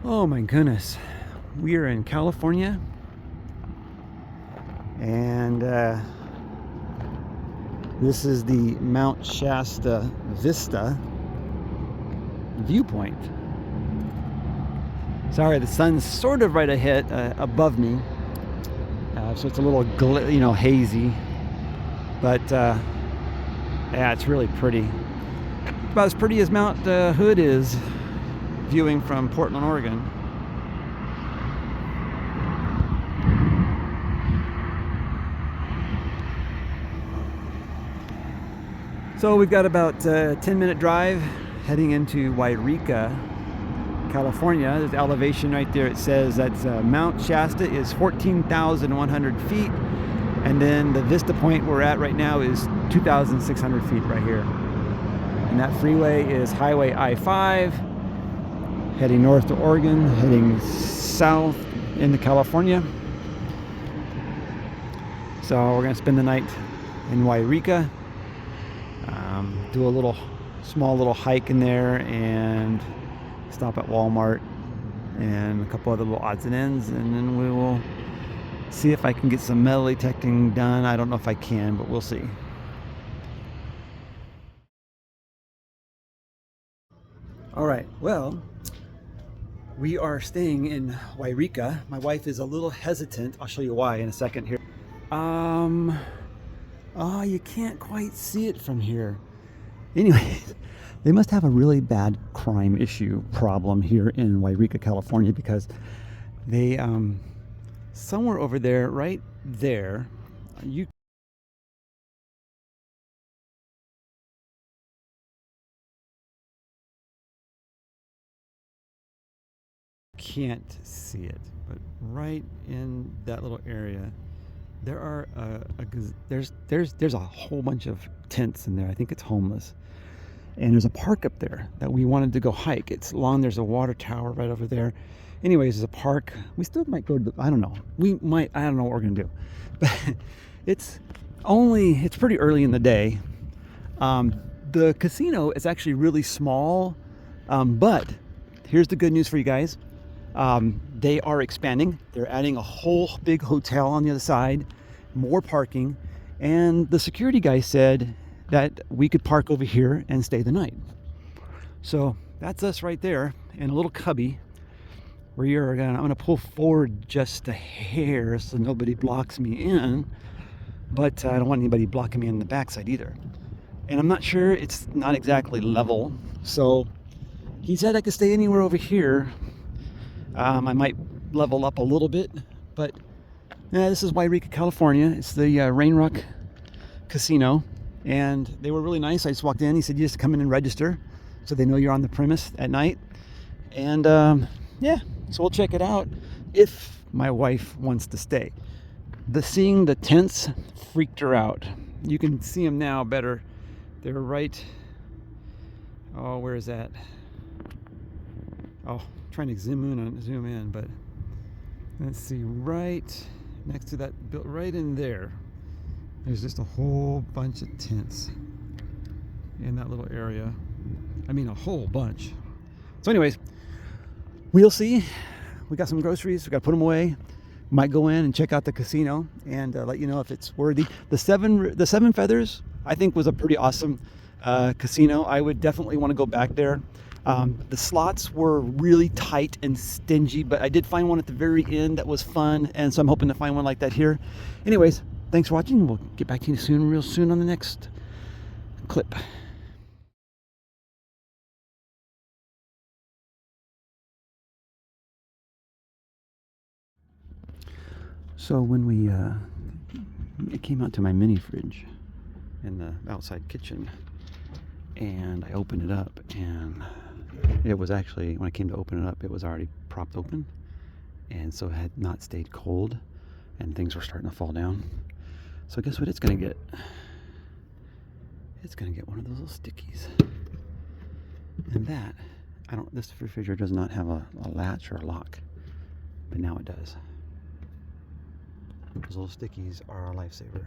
Oh my goodness. We are in California, and this is the Mount Shasta Vista viewpoint. Sorry, the sun's sort of right ahead, above me, so it's a little hazy, but yeah, it's really pretty. About as pretty as Mount Hood is viewing from Portland, Oregon. So we've got about a 10-minute drive heading into Yreka, California. There's the elevation right there. It says that Mount Shasta is 14,100 feet, and then the vista point we're at right now is 2,600 feet right here. And that freeway is Highway I-5, heading north to Oregon, heading south into California. So we're going to spend the night in Yreka, do a small little hike in there, and stop at Walmart and a couple other little odds and ends, and then we will see if I can get some metal detecting done. I don't know if I can, but we'll see. All right, well, we are staying in Yreka. My wife is a little hesitant. I'll show you why in a second here. Oh, you can't quite see it from here. Anyway, they must have a really bad crime issue problem here in Yreka, California, because they, somewhere over there, right there, you can't see it, but right in that little area, there are there's a whole bunch of tents in there. I think it's homeless. And there's a park up there that we wanted to go hike. It's long. There's a water tower right over there. Anyways, there's a park. We still might go to the, I don't know. I don't know what we're going to do. But it's pretty early in the day. The casino is actually really small. But here's the good news for you guys. They are expanding. They're adding a whole big hotel on the other side, more parking. And the security guy said that we could park over here and stay the night. So that's us right there in a little cubby where I'm gonna pull forward just a hair so nobody blocks me in, but I don't want anybody blocking me in the backside either. And I'm not sure, it's not exactly level, so he said I could stay anywhere over here. I might level up a little bit, but yeah, this is Yreka, California. It's the Rain Rock Casino. And they were really nice. I just walked in. He said, you just come in and register so they know you're on the premise at night. And yeah, so we'll check it out if my wife wants to stay. Seeing the tents freaked her out. You can see them now better. They're right. Oh, where is that? Oh, I'm trying to zoom in, but let's see, right next to that, right in there. There's just a whole bunch of tents in that little area. I mean, a whole bunch. So anyways, we'll see. We got some groceries. We got to put them away. Might go in and check out the casino and let you know if it's worthy. The Seven Feathers, I think, was a pretty awesome casino. I would definitely want to go back there. The slots were really tight and stingy, but I did find one at the very end that was fun, and so I'm hoping to find one like that here. Anyways, thanks for watching. We'll get back to you real soon on the next clip. So when it came out to my mini fridge in the outside kitchen, and I opened it up, and it was actually, when I came to open it up, it was already propped open, and so it had not stayed cold, and things were starting to fall down. So guess what it's gonna get? It's gonna get one of those little stickies. And that, this refrigerator does not have a latch or a lock, but now it does. Those little stickies are our lifesaver.